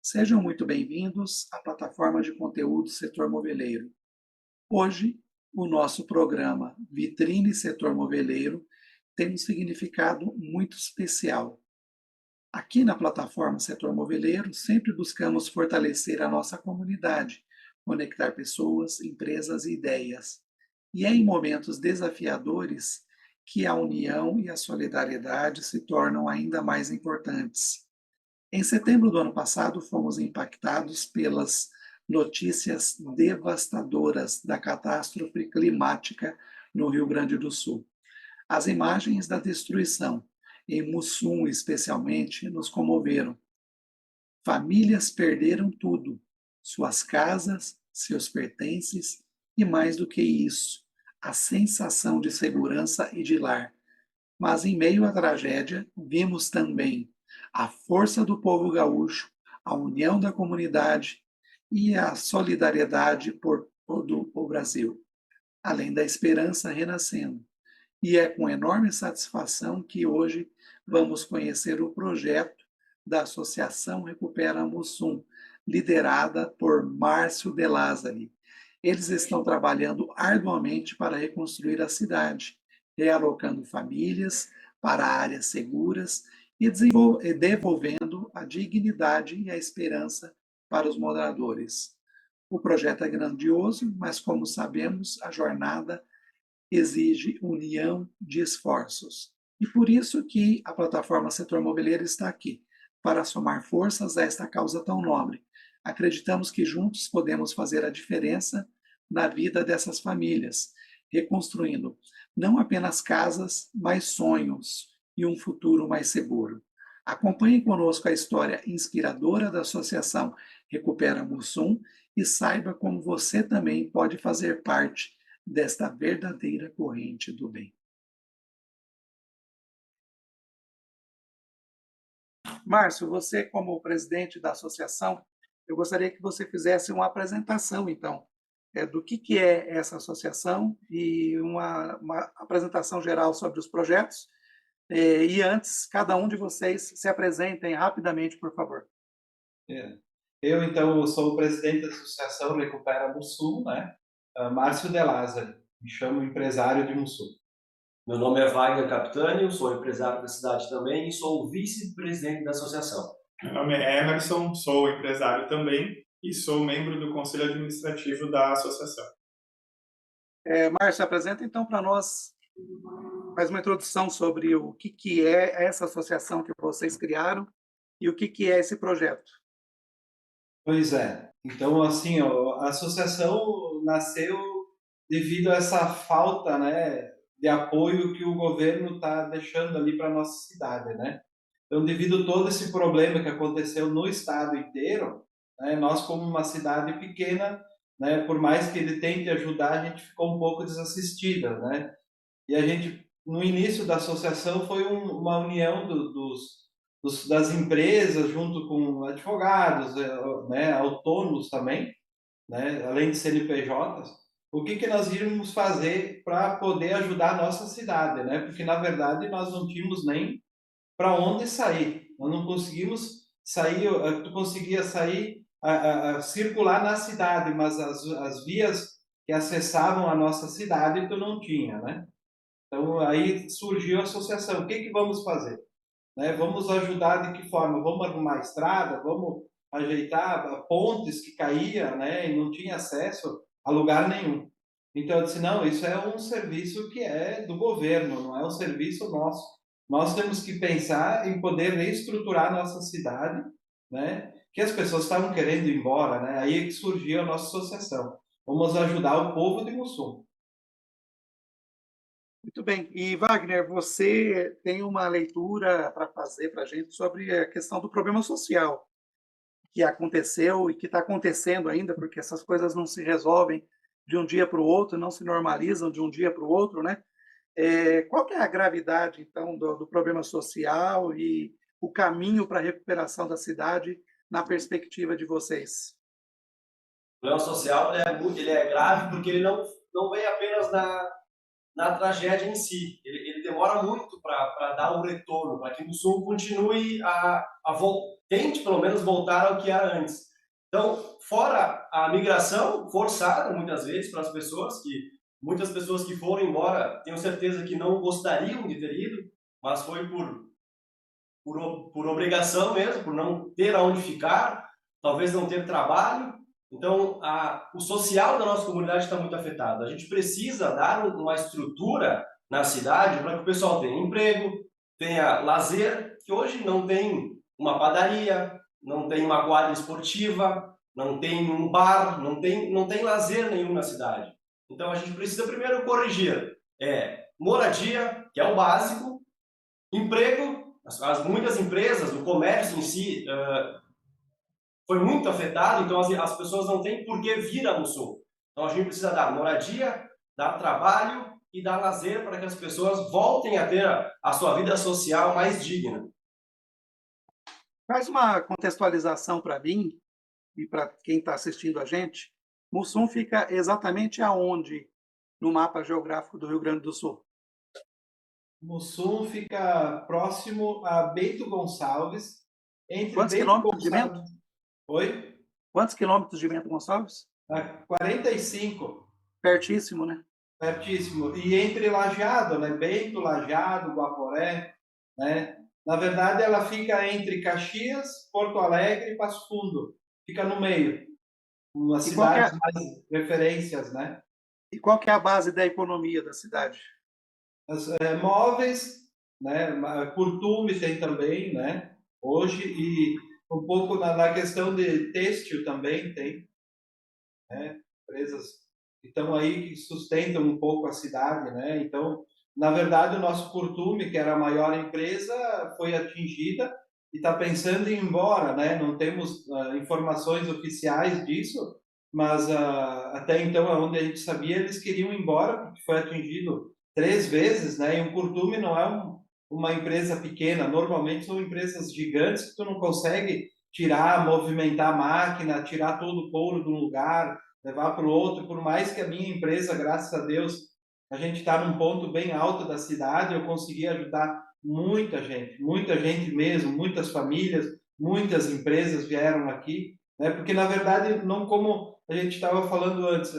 Sejam muito bem-vindos à plataforma de conteúdo Setor Moveleiro. Hoje, o nosso programa Vitrine Setor Moveleiro tem um significado muito especial. Aqui na plataforma Setor Moveleiro, sempre buscamos fortalecer a nossa comunidade, conectar pessoas, empresas e ideias. E é em momentos desafiadores que a união e a solidariedade se tornam ainda mais importantes. Em setembro do ano passado, fomos impactados pelas notícias devastadoras da catástrofe climática no Rio Grande do Sul. As imagens da destruição, em Mussum especialmente, nos comoveram. Famílias perderam tudo: suas casas, seus pertences e, mais do que isso, a sensação de segurança e de lar. Mas, em meio à tragédia, vimos também a força do povo gaúcho, a união da comunidade e a solidariedade por todo o Brasil, além da esperança renascendo. E é com enorme satisfação que hoje vamos conhecer o projeto da Associação Recupera Mussum, liderada por Márcio De Lázari. Eles estão trabalhando arduamente para reconstruir a cidade, realocando famílias para áreas seguras e devolvendo a dignidade e a esperança para os moradores. O projeto é grandioso, mas, como sabemos, a jornada exige união de esforços. E por isso que a plataforma Setor Moveleiro está aqui, para somar forças a esta causa tão nobre. Acreditamos que juntos podemos fazer a diferença na vida dessas famílias, reconstruindo não apenas casas, mas sonhos e um futuro mais seguro. Acompanhe conosco a história inspiradora da Associação Recupera Mussum e saiba como você também pode fazer parte desta verdadeira corrente do bem. Márcio, você como presidente da associação, eu gostaria que você fizesse uma apresentação, então, do que é essa associação e uma apresentação geral sobre os projetos. E antes, cada um de vocês se apresentem rapidamente, por favor. Eu, então, sou o presidente da Associação Recupera Mussum, né? Márcio De Lázari, me chamo empresário de Mussum. Meu nome é Wagner Capitani, eu sou empresário da cidade também e sou o vice-presidente da associação. Meu nome é Emerson, sou empresário também e sou membro do Conselho Administrativo da associação. Márcio, apresenta então para nós mais uma introdução sobre o que é essa associação que vocês criaram e o que é esse projeto. Pois é. Então, assim, a associação nasceu devido a essa falta, né, de apoio que o governo está deixando ali para a nossa cidade, né? Então, devido a todo esse problema que aconteceu no estado inteiro, né, nós, como uma cidade pequena, né, por mais que ele tente ajudar, a gente ficou um pouco desassistida, né? E a gente, no início da associação, foi uma união das empresas junto com advogados, né, autônomos também, né, além de CNPJs. O que nós íamos fazer para poder ajudar a nossa cidade, né? Porque, na verdade, nós não tínhamos nem para onde sair. Nós não conseguimos sair, tu conseguia sair, circular na cidade, mas as vias que acessavam a nossa cidade tu não tinha, né? Então, aí surgiu a associação. O que vamos fazer? Né? Vamos ajudar de que forma? Vamos arrumar a estrada, vamos ajeitar pontes que caía, né? E não tinha acesso a lugar nenhum. Então, eu disse, não, isso é um serviço que é do governo, não é um serviço nosso. Nós temos que pensar em poder reestruturar a nossa cidade, né? Que as pessoas estavam querendo ir embora, né? Aí é que surgiu a nossa associação. Vamos ajudar o povo de Mussum. Muito bem. E, Wagner, você tem uma leitura para fazer para a gente sobre a questão do problema social que aconteceu e que está acontecendo ainda, porque essas coisas não se resolvem de um dia para o outro, não se normalizam de um dia para o outro, né? Qual que é a gravidade, então, do problema social e o caminho para a recuperação da cidade na perspectiva de vocês? O problema social ele é grave porque ele não vem apenas na tragédia em si. Ele demora demora muito para dar um retorno, para que o Mussum continue tente pelo menos voltar ao que era antes. Então, fora a migração forçada, muitas vezes, para as pessoas, muitas pessoas que foram embora, tenho certeza que não gostariam de ter ido, mas foi por obrigação mesmo, por não ter aonde ficar, talvez não ter trabalho. Então, o social da nossa comunidade está muito afetado. A gente precisa dar uma estrutura na cidade para que o pessoal tenha emprego, tenha lazer, que hoje não tem uma padaria, não tem uma quadra esportiva, não tem um bar, não tem lazer nenhum na cidade. Então, a gente precisa primeiro corrigir moradia, que é o básico, emprego. Muitas empresas, o comércio em si, foi muito afetado, então as pessoas não têm por que vir a Mussum. Então a gente precisa dar moradia, dar trabalho e dar lazer para que as pessoas voltem a ter a sua vida social mais digna. Faz uma contextualização para mim e para quem está assistindo a gente. Mussum fica exatamente aonde no mapa geográfico do Rio Grande do Sul? Mussum fica próximo a Bento Gonçalves. Quantos quilômetros de Bento? Oi? Quantos quilômetros de Bento Gonçalves? 45. Pertíssimo, né? Pertíssimo. E entre Lajeado, né? Bento, Lajeado, Guaporé, né? Na verdade, ela fica entre Caxias, Porto Alegre e Passo Fundo. Fica no meio. Uma cidade mais referências, né? E qual que é a base da economia da cidade? Móveis, né? Curtume tem também, né? Hoje, e um pouco na questão de têxtil também tem, né? Empresas que estão aí que sustentam um pouco a cidade, né? Então, na verdade, o nosso Curtume, que era a maior empresa, foi atingida e está pensando em ir embora, né? Não temos informações oficiais disso, mas até então, onde a gente sabia, eles queriam ir embora porque foi atingido 3 vezes, né? E o Curtume não é uma empresa pequena, normalmente são empresas gigantes que tu não consegue tirar, movimentar a máquina, tirar todo o couro de um lugar, levar para o outro. Por mais que a minha empresa, graças a Deus, a gente está num ponto bem alto da cidade, eu consegui ajudar muita gente mesmo, muitas famílias, muitas empresas vieram aqui, né? Porque na verdade, não, como a gente estava falando antes,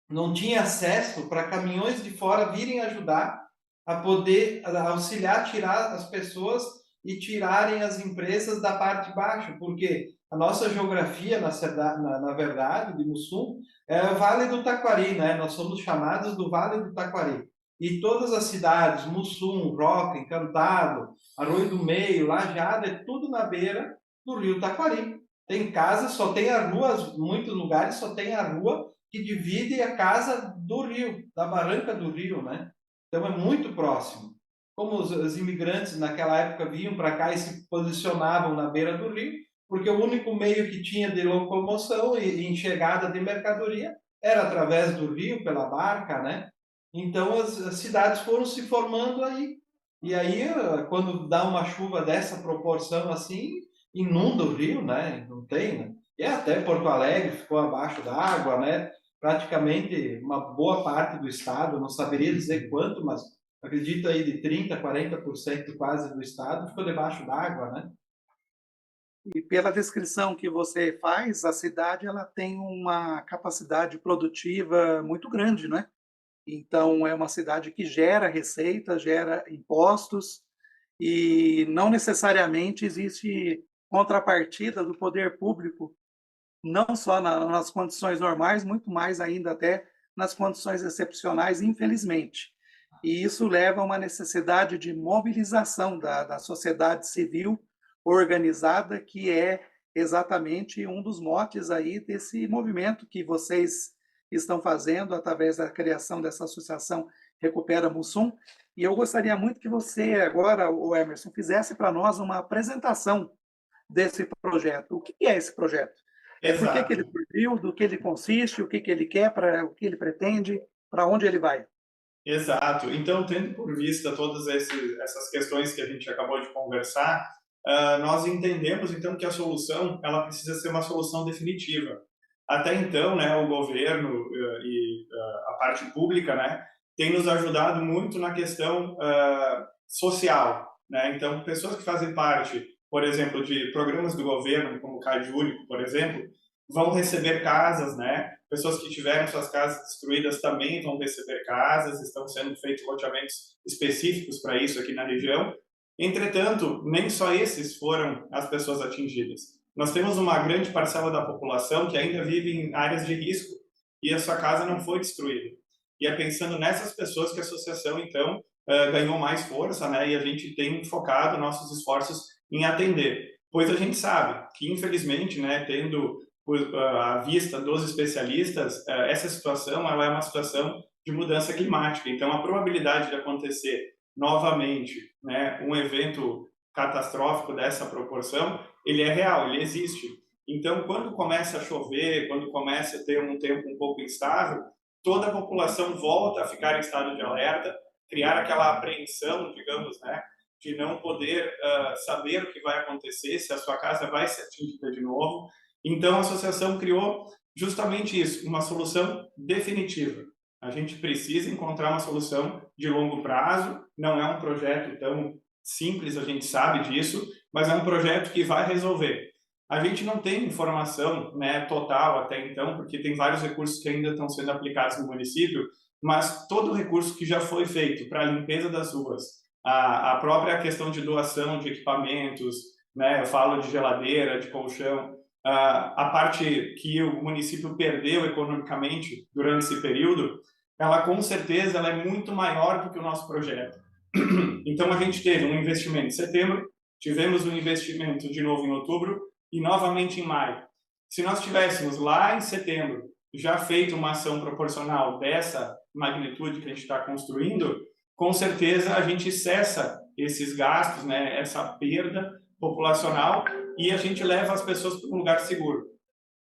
não tinha acesso para caminhões de fora virem ajudar a poder auxiliar, tirar as pessoas e tirarem as empresas da parte de baixo, porque a nossa geografia, na verdade, de Mussum, é o Vale do Taquari, né? Nós somos chamados do Vale do Taquari. E todas as cidades, Mussum, Roca, Encantado, Arroio do Meio, Lajeado, é tudo na beira do Rio Taquari. Tem casas, só tem a rua, muitos lugares só tem a rua que divide a casa do rio, da barranca do rio, né? Então é muito próximo. Como os imigrantes naquela época vinham para cá e se posicionavam na beira do rio, porque o único meio que tinha de locomoção e chegada de mercadoria era através do rio, pela barca, né? Então as cidades foram se formando aí. E aí, quando dá uma chuva dessa proporção assim, inunda o rio, né? Não tem, né? E até Porto Alegre ficou abaixo da água, né? Praticamente uma boa parte do estado, não saberia dizer quanto, mas acredito aí de 30%, 40% quase do estado ficou debaixo d'água, né? E pela descrição que você faz, a cidade ela tem uma capacidade produtiva muito grande, né? Então é uma cidade que gera receita, gera impostos e não necessariamente existe contrapartida do poder público, não só nas condições normais, muito mais ainda até nas condições excepcionais, infelizmente. E isso leva a uma necessidade de mobilização da sociedade civil organizada, que é exatamente um dos motes aí desse movimento que vocês estão fazendo através da criação dessa associação Recupera Mussum. E eu gostaria muito que você agora, o Emerson, fizesse para nós uma apresentação desse projeto. O que é esse projeto? Por que ele surgiu, do que ele consiste, o que ele quer, o que ele pretende, para onde ele vai? Exato. Então, tendo por vista todas essas questões que a gente acabou de conversar, nós entendemos então que a solução ela precisa ser uma solução definitiva. Até então, né, o governo e a parte pública, né, tem nos ajudado muito na questão social, né? Então, pessoas que fazem parte, por exemplo, de programas do governo, como o CAD Único, por exemplo, vão receber casas, né? Pessoas que tiveram suas casas destruídas também vão receber casas, estão sendo feitos loteamentos específicos para isso aqui na região. Entretanto, nem só esses foram as pessoas atingidas. Nós temos uma grande parcela da população que ainda vive em áreas de risco e a sua casa não foi destruída. E é pensando nessas pessoas que a associação, então, ganhou mais força, né? E a gente tem focado nossos esforços em atender. Pois a gente sabe que, infelizmente, né, tendo à vista dos especialistas, essa situação ela é uma situação de mudança climática. Então, a probabilidade de acontecer novamente, né, um evento catastrófico dessa proporção, ele é real, ele existe. Então, quando começa a chover, quando começa a ter um tempo um pouco instável, toda a população volta a ficar em estado de alerta, criar aquela apreensão, digamos, né, de não poder saber o que vai acontecer, se a sua casa vai ser atingida de novo. Então, a associação criou justamente isso, uma solução definitiva. A gente precisa encontrar uma solução de longo prazo, não é um projeto tão simples, a gente sabe disso, mas é um projeto que vai resolver. A gente não tem informação, né, total até então, porque tem vários recursos que ainda estão sendo aplicados no município, mas todo o recurso que já foi feito para a limpeza das ruas, a própria questão de doação de equipamentos, né, eu falo de geladeira, de colchão, a parte que o município perdeu economicamente durante esse período, ela com certeza ela é muito maior do que o nosso projeto. Então a gente teve um investimento em setembro, tivemos um investimento de novo em outubro e novamente em maio. Se nós tivéssemos lá em setembro já feito uma ação proporcional dessa magnitude que a gente está construindo, com certeza a gente cessa esses gastos, né, essa perda populacional e a gente leva as pessoas para um lugar seguro.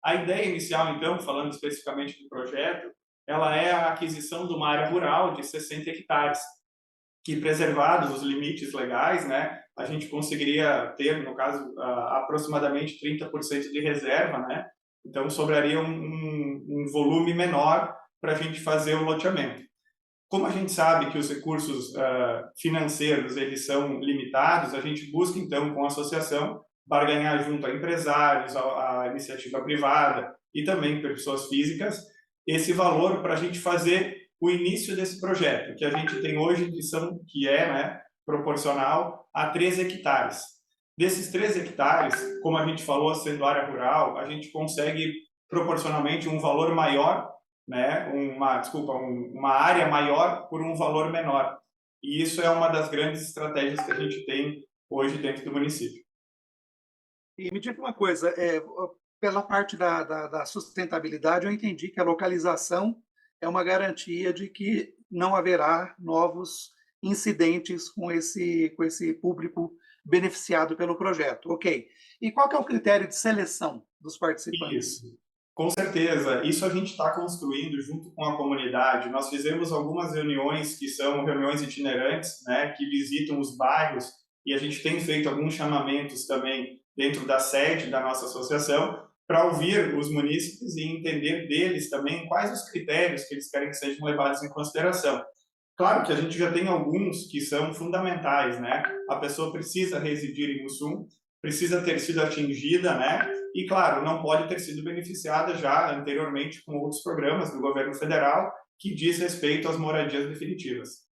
A ideia inicial, então, falando especificamente do projeto, ela é a aquisição de uma área rural de 60 hectares, que preservados os limites legais, né, a gente conseguiria ter, no caso, aproximadamente 30% de reserva, né, então sobraria um volume menor para a gente fazer o loteamento. Como a gente sabe que os recursos financeiros eles são limitados, a gente busca, então, com a associação, barganhar junto a empresários, a iniciativa privada e também pessoas físicas, esse valor para a gente fazer o início desse projeto, que a gente tem hoje, que é, né, proporcional a 13 hectares. Desses 13 hectares, como a gente falou, sendo área rural, a gente consegue proporcionalmente um valor maior, né, uma área maior por um valor menor. E isso é uma das grandes estratégias que a gente tem hoje dentro do município. E me diga uma coisa, pela parte da sustentabilidade, eu entendi que a localização é uma garantia de que não haverá novos incidentes com esse público beneficiado pelo projeto. Ok. E qual que é o critério de seleção dos participantes? Isso. Com certeza, isso a gente está construindo junto com a comunidade. Nós fizemos algumas reuniões que são reuniões itinerantes, né, que visitam os bairros e a gente tem feito alguns chamamentos também dentro da sede da nossa associação para ouvir os munícipes e entender deles também quais os critérios que eles querem que sejam levados em consideração. Claro que a gente já tem alguns que são fundamentais, né? A pessoa precisa residir em Mussum, precisa ter sido atingida, né? E, claro, não pode ter sido beneficiada já anteriormente com outros programas do governo federal que diz respeito às moradias definitivas.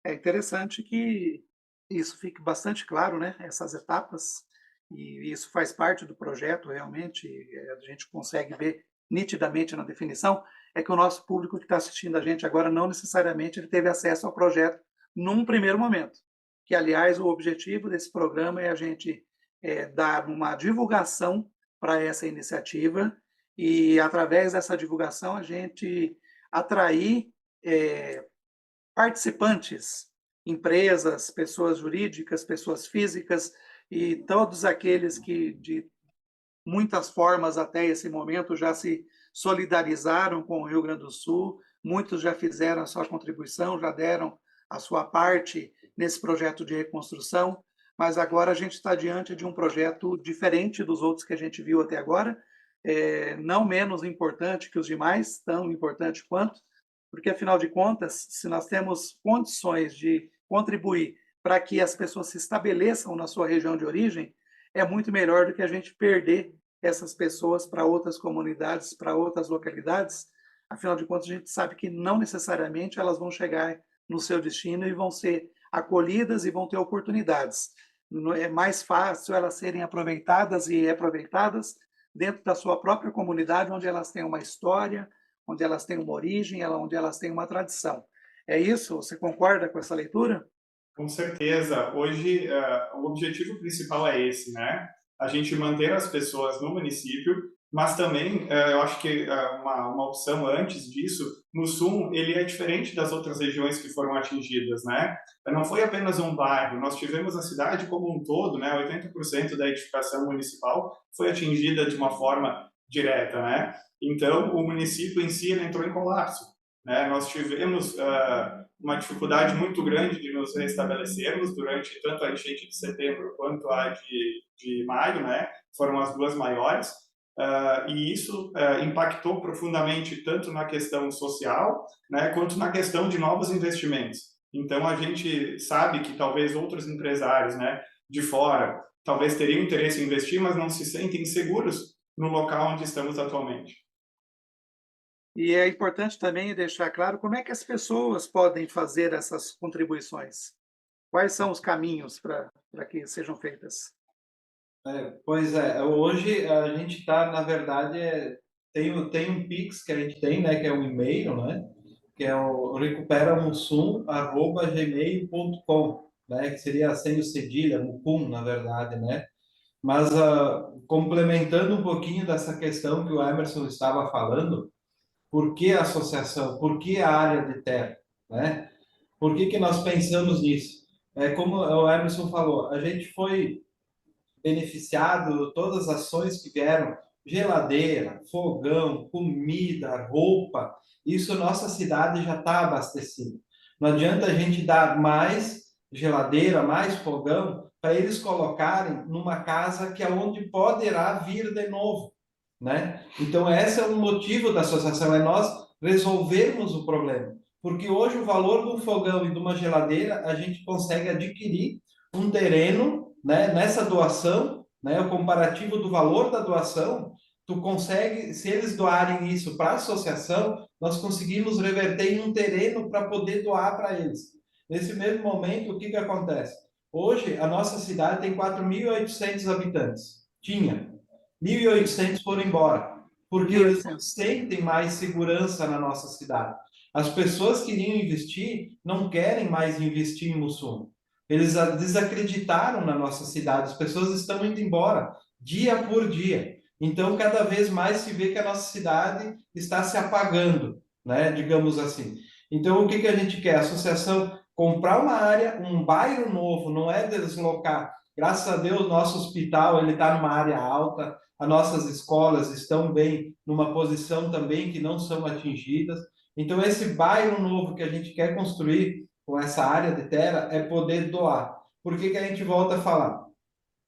É interessante que isso fique bastante claro, né? Essas etapas, e isso faz parte do projeto, realmente, a gente consegue ver nitidamente na definição, é que o nosso público que está assistindo a gente agora não necessariamente ele teve acesso ao projeto num primeiro momento, que, aliás, o objetivo desse programa é a gente dar uma divulgação para essa iniciativa e, através dessa divulgação, a gente atrair participantes, empresas, pessoas jurídicas, pessoas físicas e todos aqueles que, de muitas formas, até esse momento, já se solidarizaram com o Rio Grande do Sul, muitos já fizeram a sua contribuição, já deram a sua parte nesse projeto de reconstrução, mas agora a gente está diante de um projeto diferente dos outros que a gente viu até agora, não menos importante que os demais, tão importante quanto, porque, afinal de contas, se nós temos condições de contribuir para que as pessoas se estabeleçam na sua região de origem, é muito melhor do que a gente perder essas pessoas para outras comunidades, para outras localidades. Afinal de contas, a gente sabe que não necessariamente elas vão chegar no seu destino e vão ser acolhidas e vão ter oportunidades. É mais fácil elas serem aproveitadas e reaproveitadas dentro da sua própria comunidade, onde elas têm uma história, onde elas têm uma origem, onde elas têm uma tradição. É isso? Você concorda com essa leitura? Com certeza. Hoje, o objetivo principal é esse, né? A gente manter as pessoas no município, mas também, eu acho que uma opção antes disso, no Sul, ele é diferente das outras regiões que foram atingidas, né? Não foi apenas um bairro, nós tivemos a cidade como um todo, né? 80% da edificação municipal foi atingida de uma forma direta, né? Então, o município em si ele entrou em colapso, né? Nós tivemos uma dificuldade muito grande de nos restabelecermos durante tanto a enchente de setembro quanto a de maio, né? Foram as duas maiores. E isso impactou profundamente tanto na questão social, né, quanto na questão de novos investimentos. Então, a gente sabe que talvez outros empresários, né, de fora talvez teriam interesse em investir, mas não se sentem seguros no local onde estamos atualmente. E é importante também deixar claro como é que as pessoas podem fazer essas contribuições. Quais são os caminhos para que sejam feitas? Pois é, hoje a gente está, na verdade, tem um Pix que a gente tem, né, que é um e-mail, né, que é o recuperamussum@gmail.com, né, que seria sem o cedilha, Mucum, na verdade, né. Mas complementando um pouquinho dessa questão que o Emerson estava falando, por que a associação, por que a área de terra, né? Por que nós pensamos nisso? Como o Emerson falou, a gente foi beneficiado, todas as ações que vieram, geladeira, fogão, comida, roupa, isso nossa cidade já está abastecida. Não adianta a gente dar mais geladeira, mais fogão, para eles colocarem numa casa que é onde poderá vir de novo, né? Então, esse é o motivo da associação, é nós resolvermos o problema. Porque hoje o valor de um fogão e de uma geladeira, a gente consegue adquirir um terreno, né, nessa doação, né, o comparativo do valor da doação, tu consegue, se eles doarem isso para a associação, nós conseguimos reverter em um terreno para poder doar para eles. Nesse mesmo momento, o que acontece? Hoje, a nossa cidade tem 4.800 habitantes. Tinha. 1.800 foram embora, porque eles não sentem mais segurança na nossa cidade. As pessoas que iriam investir não querem mais investir em Mussum. Eles desacreditaram na nossa cidade, as pessoas estão indo embora dia por dia. Então, cada vez mais se vê que a nossa cidade está se apagando, né? Digamos assim. Então, o que a gente quer? A associação comprar uma área, um bairro novo, não é deslocar. Graças a Deus, nosso hospital ele está numa área alta, as nossas escolas estão bem, numa posição também que não são atingidas. Então, esse bairro novo que a gente quer construir com essa área de terra é poder doar. Por que a gente volta a falar?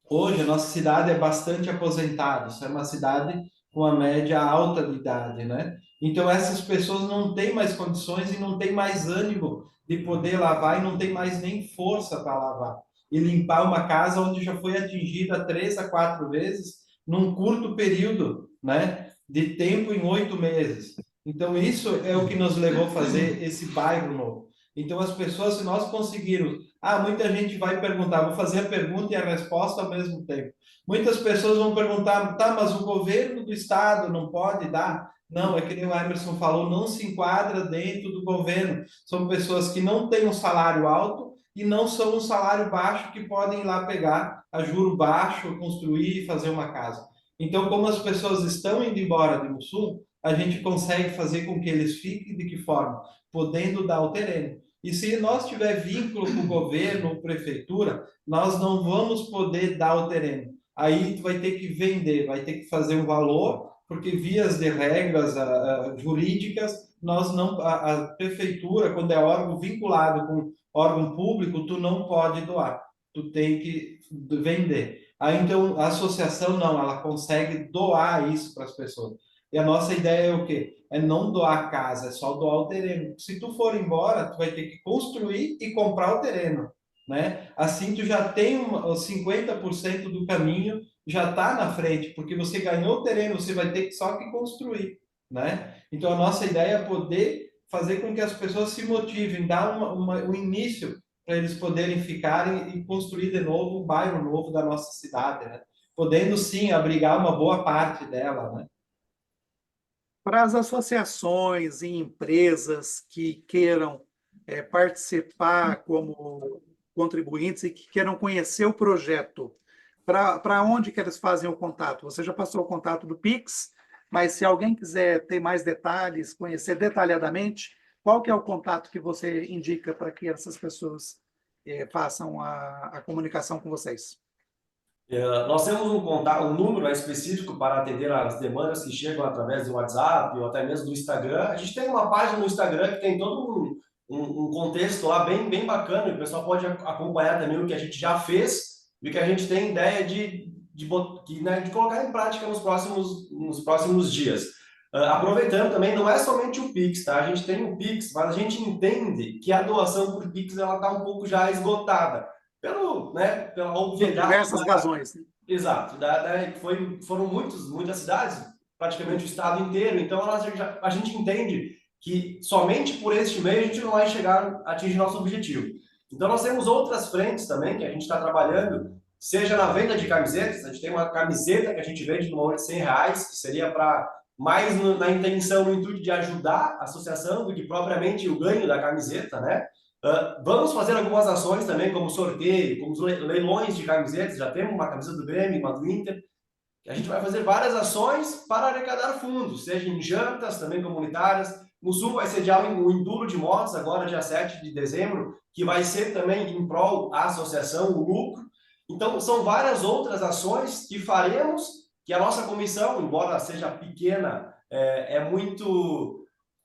Hoje, a nossa cidade é bastante aposentada, isso é uma cidade com a média alta de idade, né? Então, essas pessoas não têm mais condições e não têm mais ânimo de poder lavar e não tem mais nem força para lavar. E limpar uma casa onde já foi atingida 3 a 4 vezes num curto período, né, de tempo em 8 meses. Então, isso é o que nos levou a fazer esse bairro novo. Então, as pessoas, se nós conseguirmos... muita gente vai perguntar, vou fazer a pergunta e a resposta ao mesmo tempo. Muitas pessoas vão perguntar, tá, mas o governo do estado não pode dar? Não, é que nem o Emerson falou, não se enquadra dentro do governo. São pessoas que não têm um salário alto e não são um salário baixo que podem ir lá pegar a juro baixo, construir e fazer uma casa. Então, como as pessoas estão indo embora de Mussum, a gente consegue fazer com que eles fiquem de que forma? Podendo dar o terreno. E se nós tiver vínculo com o governo ou prefeitura, nós não vamos poder dar o terreno. Aí tu vai ter que vender, vai ter que fazer um valor, porque vias de regras jurídicas, nós não, a prefeitura, quando é órgão vinculado com órgão público, tu não pode doar, tu tem que vender. Aí então a associação não, ela consegue doar isso para as pessoas. E a nossa ideia é o quê? É não doar a casa, é só doar o terreno. Se tu for embora, tu vai ter que construir e comprar o terreno, né? Assim tu já tem os 50% do caminho já está na frente, porque você ganhou o terreno, você vai ter só que construir, né? Então a nossa ideia é poder fazer com que as pessoas se motivem, dar um início para eles poderem ficar e construir de novo um bairro novo da nossa cidade, né? Podendo sim abrigar uma boa parte dela, né? Para as associações e empresas que queiram participar como contribuintes e que queiram conhecer o projeto, para onde que eles fazem o contato? Você já passou o contato do Pix, mas se alguém quiser ter mais detalhes, conhecer detalhadamente, qual que é o contato que você indica para que essas pessoas façam a comunicação com vocês? Nós temos um número específico para atender as demandas que chegam através do WhatsApp ou até mesmo do Instagram. A gente tem uma página no Instagram que tem todo um contexto lá bem bacana, e o pessoal pode acompanhar também o que a gente já fez e o que a gente tem ideia de colocar em prática nos próximos dias. Aproveitando também, não é somente o Pix, tá? A gente tem o Pix, mas a gente entende que a doação por Pix ela está um pouco já esgotada pela Por obviedade. diversas razões, né? Exato. Foram muitas cidades, praticamente o estado inteiro. Então, a gente entende que somente por este meio a gente não vai chegar a atingir nosso objetivo. Então, nós temos outras frentes também que a gente está trabalhando, seja na venda de camisetas. A gente tem uma camiseta que a gente vende no valor de R$ 100, que seria para mais na intenção, no intuito de ajudar a associação do que propriamente o ganho da camiseta, né? Vamos fazer algumas ações também, como sorteio, como leilões de camisetas. Já temos uma camisa do Grêmio, uma do Inter. A gente vai fazer várias ações para arrecadar fundos, seja em jantas também comunitárias. No Sul vai sediar o Enduro de Motos, agora dia 7 de dezembro, que vai ser também em prol à associação, o lucro. Então, são várias outras ações que faremos, que a nossa comissão, embora seja pequena,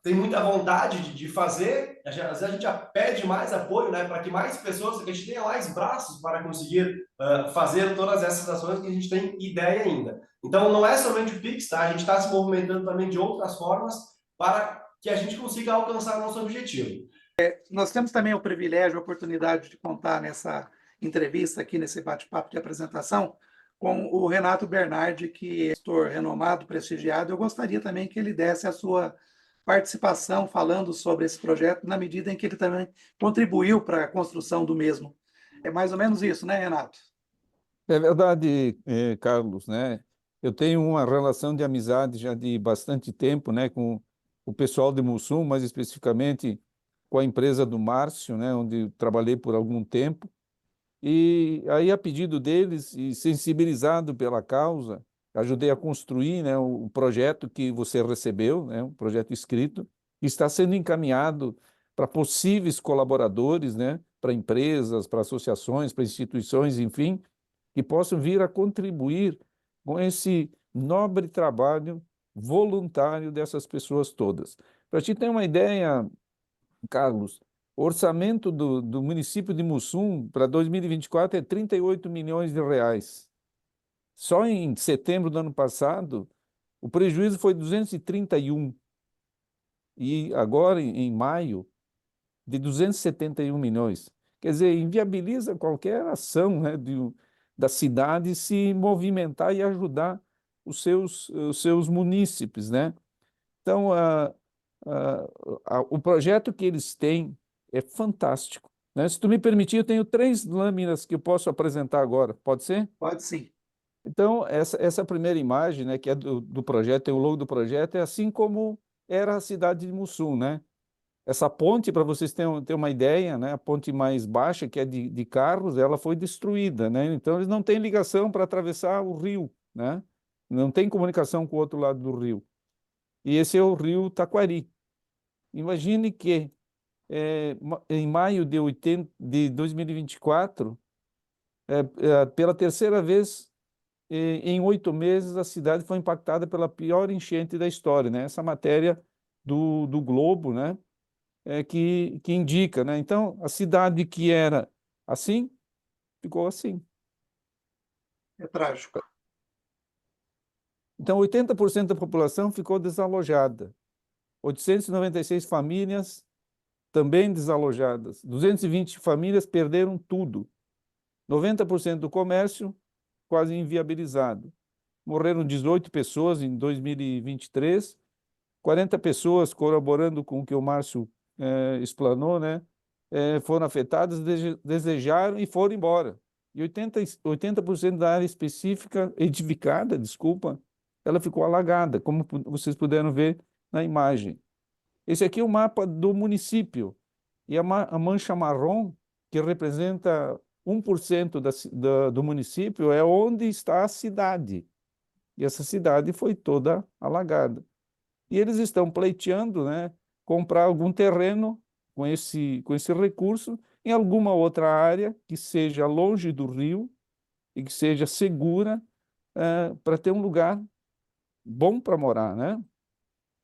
tem muita vontade de fazer. Às vezes a gente já pede mais apoio, né, para que mais pessoas, que a gente tenha mais braços para conseguir fazer todas essas ações que a gente tem ideia ainda. Então, não é somente o Pix, tá? A gente está se movimentando também de outras formas para que a gente consiga alcançar o nosso objetivo. Nós temos também o privilégio, a oportunidade de contar nessa entrevista aqui, nesse bate-papo de apresentação, com o Renato Bernardi, que é gestor renomado, prestigiado. Eu gostaria também que ele desse a sua participação falando sobre esse projeto, na medida em que ele também contribuiu para a construção do mesmo. É mais ou menos isso, né, Renato? É verdade, Carlos, né? Eu tenho uma relação de amizade já de bastante tempo, né, com o pessoal de Mussum, mais especificamente com a empresa do Márcio, né, onde trabalhei por algum tempo. E aí, a pedido deles e sensibilizado pela causa, ajudei a construir, né, o projeto que você recebeu, né, um projeto escrito, que está sendo encaminhado para possíveis colaboradores, né, para empresas, para associações, para instituições, enfim, que possam vir a contribuir com esse nobre trabalho voluntário dessas pessoas todas. Para te ter uma ideia, Carlos, o orçamento do município de Mussum para 2024 é 38 milhões de reais. Só em setembro do ano passado, o prejuízo foi 231. E agora, em maio, de 271 milhões. Quer dizer, inviabiliza qualquer ação, né, da cidade se movimentar e ajudar os seus munícipes, né? Então, o projeto que eles têm é fantástico, né? Se tu me permitir, eu tenho 3 lâminas que eu posso apresentar agora, pode ser? Pode sim. Então, essa primeira imagem, né, que é do projeto, tem o logo do projeto, é assim como era a cidade de Mussum, né? Essa ponte, para vocês terem uma ideia, né, a ponte mais baixa, que é de carros, ela foi destruída, né? Então, eles não têm ligação para atravessar o rio, né? Não tem comunicação com o outro lado do rio. E esse é o rio Taquari. Imagine que em maio de 2024, pela terceira vez em 8 meses, a cidade foi impactada pela pior enchente da história, né? Essa matéria do Globo, né? Que indica, né? Então, a cidade que era assim, ficou assim. É trágico. Então, 80% da população ficou desalojada. 896 famílias também desalojadas. 220 famílias perderam tudo. 90% do comércio quase inviabilizado. Morreram 18 pessoas em 2023, 40 pessoas, colaborando com o que o Márcio explanou, né, foram afetadas, desejaram e foram embora. E 80% da área específica, edificada, desculpa, ela ficou alagada, como vocês puderam ver na imagem. Esse aqui é o mapa do município. E a mancha marrom, que representa 1% do município, é onde está a cidade. E essa cidade foi toda alagada. E eles estão pleiteando, né, comprar algum terreno com esse recurso em alguma outra área que seja longe do rio e que seja segura, para ter um lugar bom para morar, né?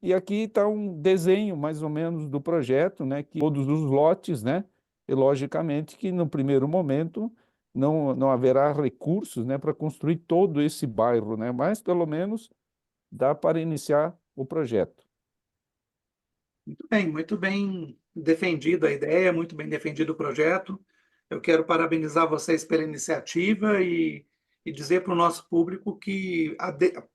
E aqui está um desenho, mais ou menos, do projeto, né, que todos os lotes, né, e logicamente que no primeiro momento não haverá recursos, né, para construir todo esse bairro, né, mas pelo menos dá para iniciar o projeto. Muito bem defendido a ideia, muito bem defendido o projeto. Eu quero parabenizar vocês pela iniciativa e dizer para o nosso público que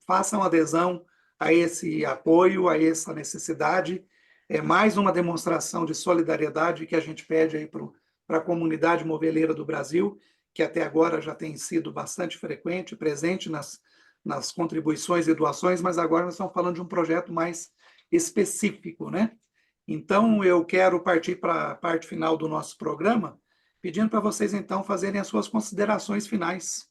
façam adesão a esse apoio, a essa necessidade. É mais uma demonstração de solidariedade que a gente pede aí para a comunidade moveleira do Brasil, que até agora já tem sido bastante frequente, presente nas contribuições e doações, mas agora nós estamos falando de um projeto mais específico, né? Então, eu quero partir para a parte final do nosso programa, pedindo para vocês, então, fazerem as suas considerações finais.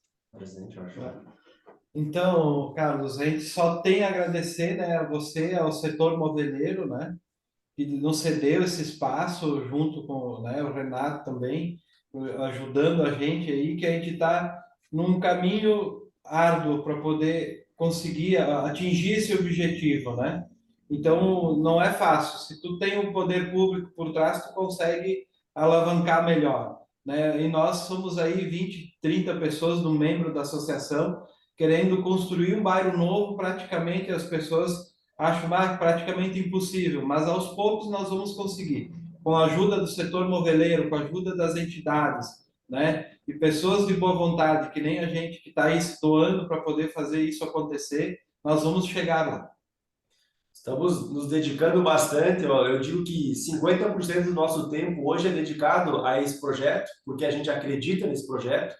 Então, Carlos, a gente só tem a agradecer, né, a você, ao setor moveleiro, né, que nos cedeu esse espaço junto com, né, o Renato também, ajudando a gente aí, que a gente está num caminho árduo para poder conseguir atingir esse objetivo, né? Então, não é fácil. Se tu tem um poder público por trás, tu consegue alavancar melhor, né? E nós somos aí 20, 30 pessoas no membro da associação, querendo construir um bairro novo, praticamente as pessoas acham praticamente impossível, mas aos poucos nós vamos conseguir. Com a ajuda do setor moveleiro, com a ajuda das entidades, né? E pessoas de boa vontade, que nem a gente que está aí se doando para poder fazer isso acontecer, nós vamos chegar lá. Estamos nos dedicando bastante. Eu digo que 50% do nosso tempo hoje é dedicado a esse projeto, porque a gente acredita nesse projeto.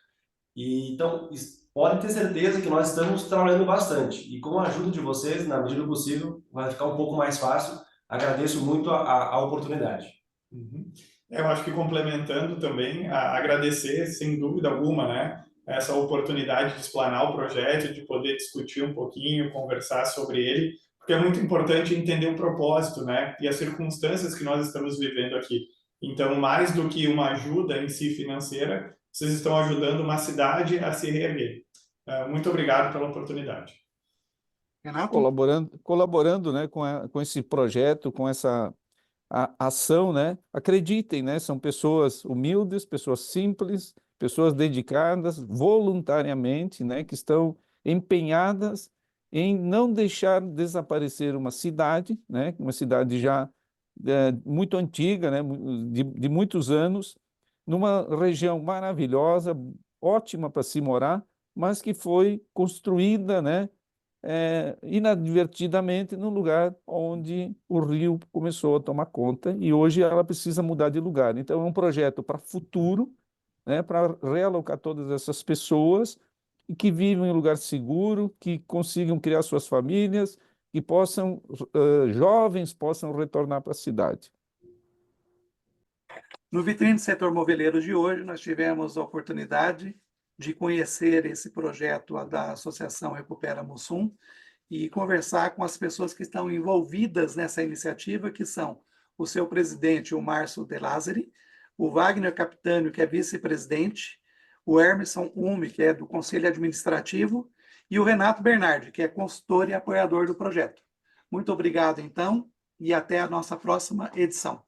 E então, pode ter certeza que nós estamos trabalhando bastante. E com a ajuda de vocês, na medida do possível, vai ficar um pouco mais fácil. Agradeço muito a oportunidade. Uhum. Eu acho que complementando também, agradecer, sem dúvida alguma, né, essa oportunidade de explanar o projeto, de poder discutir um pouquinho, conversar sobre ele, porque é muito importante entender o propósito, né, e as circunstâncias que nós estamos vivendo aqui. Então, mais do que uma ajuda em si financeira, vocês estão ajudando uma cidade a se reerguer. Muito obrigado pela oportunidade. Renato? Colaborando, né, com esse projeto, com essa ação, né? Acreditem, né? São pessoas humildes, pessoas simples, pessoas dedicadas voluntariamente, né? Que estão empenhadas em não deixar desaparecer uma cidade, né? Uma cidade já muito antiga, né? De muitos anos, numa região maravilhosa, ótima para se morar, mas que foi construída, né, inadvertidamente no lugar onde o rio começou a tomar conta e hoje ela precisa mudar de lugar. Então, é um projeto para futuro, né, para realocar todas essas pessoas e que vivem em um lugar seguro, que consigam criar suas famílias, que possam, jovens possam retornar para a cidade. No Vitrine Setor Moveleiro de hoje, nós tivemos a oportunidade de conhecer esse projeto da Associação Recupera Mussum e conversar com as pessoas que estão envolvidas nessa iniciativa, que são o seu presidente, o Márcio De Lázari, o Wagner Capitânio, que é vice-presidente, o Emerson Ume, que é do Conselho Administrativo, e o Renato Bernardi, que é consultor e apoiador do projeto. Muito obrigado, então, e até a nossa próxima edição.